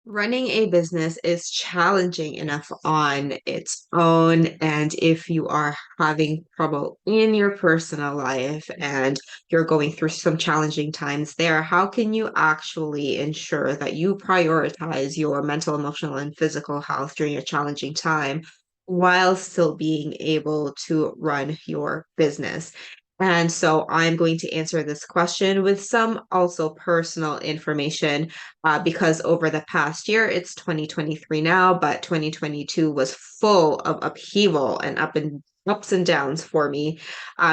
Running a business is challenging enough on its own. And if you are having trouble in your personal life and you're going through some challenging times there, how can you actually ensure that you prioritize your mental, emotional, and physical health during a challenging time while still being able to run your business? And so I'm going to answer this question with some also personal information because over the past year, it's 2023 now, but 2022 was full of upheaval and ups and downs for me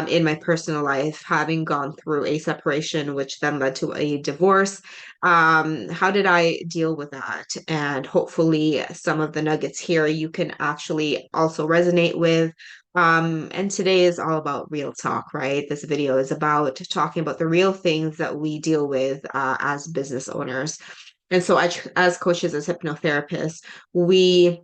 in my personal life, having gone through a separation, which then led to a divorce. How did I deal with that? And hopefully, some of the nuggets here you can actually also resonate with. And today is all about real talk, right? This video is about talking about the real things that we deal with as business owners. And so, as coaches, as hypnotherapists, we,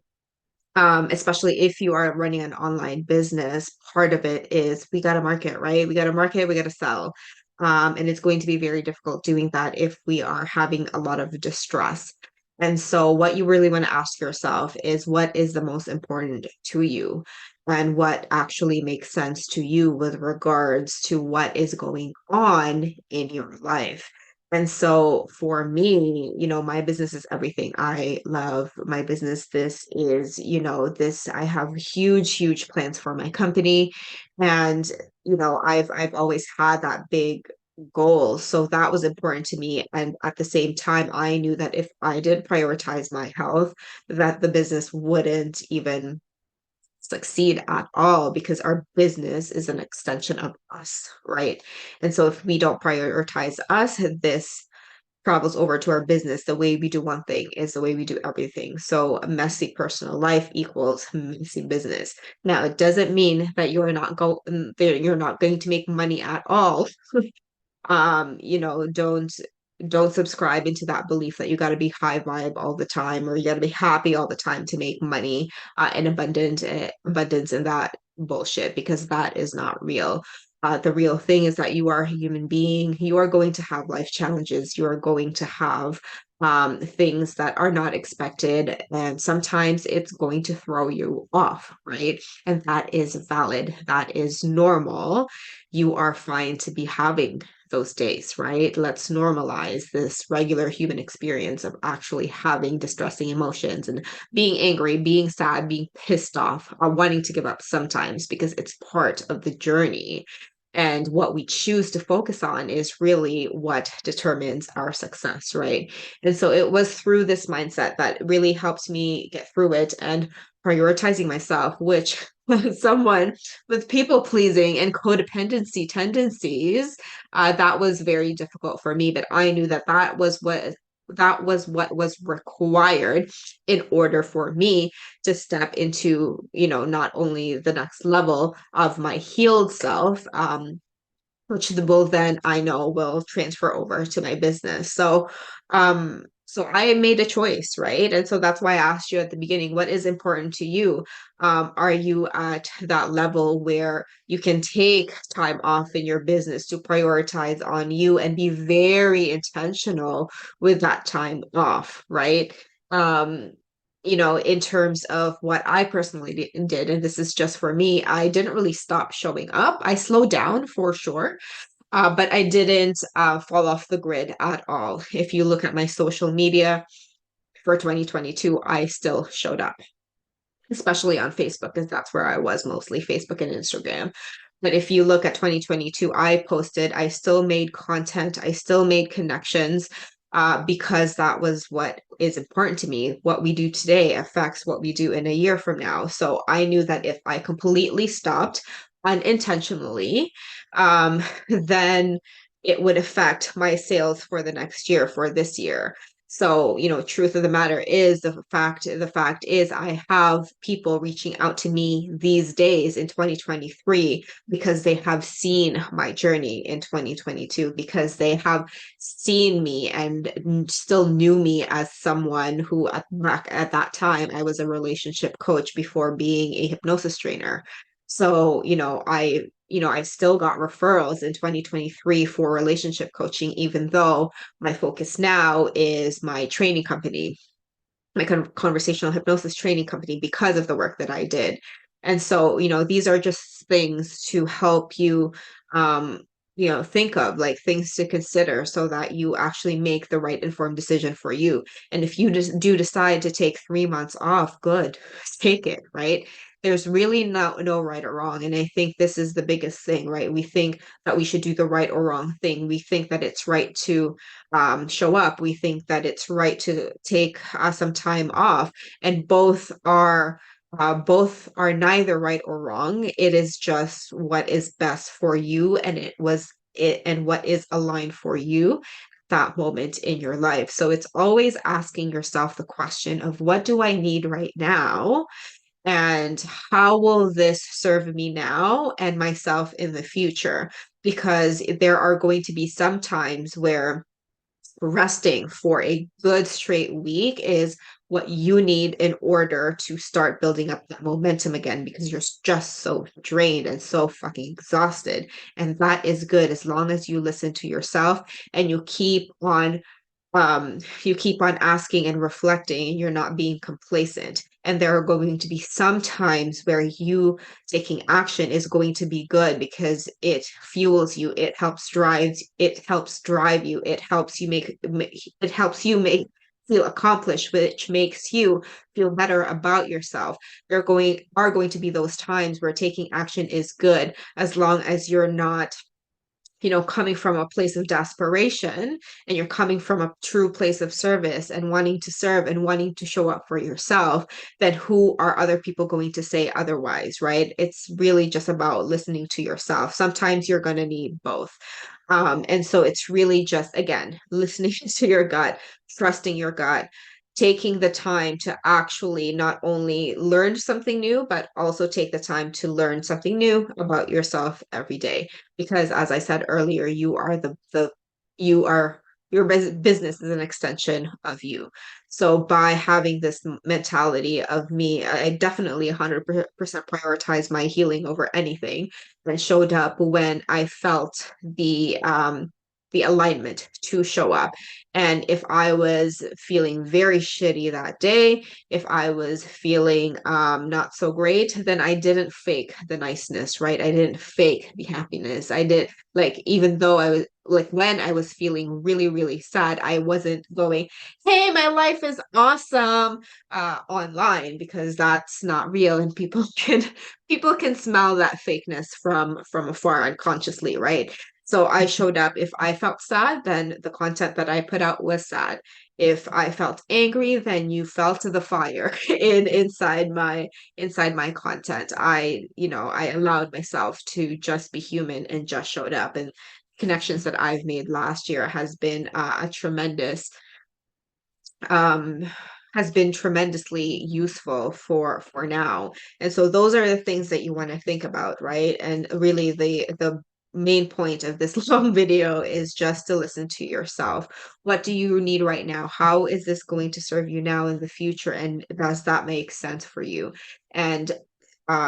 especially if you are running an online business, part of it is we got to market, right? We got to market, we got to sell. And it's going to be very difficult doing that if we are having a lot of distress. And so, what you really want to ask yourself is what is the most important to you and what actually makes sense to you with regards to what is going on in your life. And so for me, my business is everything. I love my business. This is, this I have huge, huge plans for my company. And, I've always had that big goal. So that was important to me. And at the same time, I knew that if I did prioritize my health, that the business wouldn't even succeed at all because our business is an extension of us, right? And so if we don't prioritize us, this travels over to our business. The way we do one thing is the way we do everything. So a messy personal life equals messy business. Now, it doesn't mean that you're not going to make money at all. Don't subscribe into that belief that you got to be high vibe all the time or you got to be happy all the time to make money and abundance and that bullshit because that is not real. The real thing is that you are a human being. You are going to have life challenges. You are going to have things that are not expected, and sometimes it's going to throw you off, right? And that is valid. That is normal. You are fine to be having those days, right? Let's normalize this regular human experience of actually having distressing emotions and being angry, being sad, being pissed off, or wanting to give up sometimes because it's part of the journey. And what we choose to focus on is really what determines our success, right? And so it was through this mindset that really helped me get through it and prioritizing myself, which someone with people pleasing and codependency tendencies, that was very difficult for me. But I knew that that was what was required in order for me to step into, not only the next level of my healed self, which will then I know will transfer over to my business. So I made a choice, right? And so that's why I asked you at the beginning, what is important to you? Are you at that level where you can take time off in your business to prioritize on you and be very intentional with that time off, right? Um, in terms of what I personally did, and this is just for me, I didn't really stop showing up. I slowed down for sure, but I didn't fall off the grid at all. If you look at my social media for 2022, I still showed up, especially on Facebook, because that's where I was mostly, Facebook and Instagram. But if you look at 2022, I posted, I still made content, I still made connections because that was what is important to me. What we do today affects what we do in a year from now. So I knew that if I completely stopped unintentionally, then it would affect my sales for the next year, for this year. So, truth of the matter is the fact is I have people reaching out to me these days in 2023 because they have seen my journey in 2022, because they have seen me and still knew me as someone who back at that time I was a relationship coach before being a hypnosis trainer. So, I still got referrals in 2023 for relationship coaching, even though my focus now is my training company. my conversational hypnosis training company because of the work that I did. And so, these are just things to help you, um, think of, like, things to consider so that you actually make the right informed decision for you. And if you just do decide to take 3 months off, good, take it, right? There's really no right or wrong. And I think this is the biggest thing, right? We think that we should do the right or wrong thing. We think that it's right to show up. We think that it's right to take some time off, and both are neither right or wrong. It is just what is best for you, and what is aligned for you that moment in your life. So it's always asking yourself the question of, what do I need right now? And how will this serve me now and myself in the future? Because there are going to be some times where resting for a good straight week is what you need in order to start building up that momentum again, because you're just so drained and so fucking exhausted. And that is good as long as you listen to yourself and you keep on asking and reflecting, and you're not being complacent. And there are going to be some times where you taking action is going to be good because it fuels you, it helps drive you, it helps you make feel accomplished, which makes you feel better about yourself. There are going to be those times where taking action is good, as long as you're not coming from a place of desperation, and you're coming from a true place of service and wanting to serve and wanting to show up for yourself. Then who are other people going to say otherwise, right? It's really just about listening to yourself. Sometimes you're going to need both. And so it's really just, again, listening to your gut, trusting your gut, taking the time to actually not only learn something new, but also take the time to learn something new about yourself every day. Because as I said earlier, you are your business is an extension of you. So by having this mentality of me, I definitely 100% prioritize my healing over anything, and showed up when I felt the alignment to show up. And if I was feeling very shitty that day, if I was feeling not so great, then I didn't fake the niceness, right? I didn't fake the happiness. I did, like, even though I was like, when I was feeling really, really sad, I wasn't going, hey, my life is awesome, online, because that's not real, and people can smell that fakeness from afar unconsciously, right? So I showed up. If I felt sad, then the content that I put out was sad. If I felt angry, then you felt the fire inside my content. I allowed myself to just be human and just showed up. And connections that I've made last year um has been tremendously useful for now. And so those are the things that you want to think about, right? And really the main point of this long video is just to listen to yourself. What do you need right now? How is this going to serve you now in the future? And does that make sense for you? And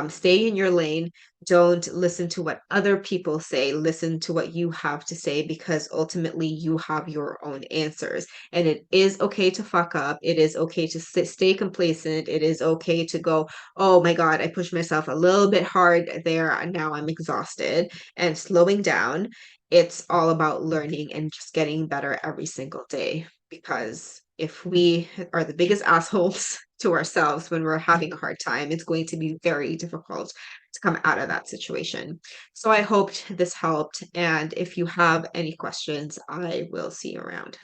stay in your lane. Don't listen to what other people say. Listen to what you have to say, because ultimately you have your own answers. And it is okay to fuck up. It is okay to stay complacent. It is okay to go, oh my God, I pushed myself a little bit hard there, and now I'm exhausted, and slowing down. It's all about learning and just getting better every single day. Because if we are the biggest assholes to ourselves when we're having a hard time, it's going to be very difficult to come out of that situation. So I hoped this helped. And if you have any questions, I will see you around.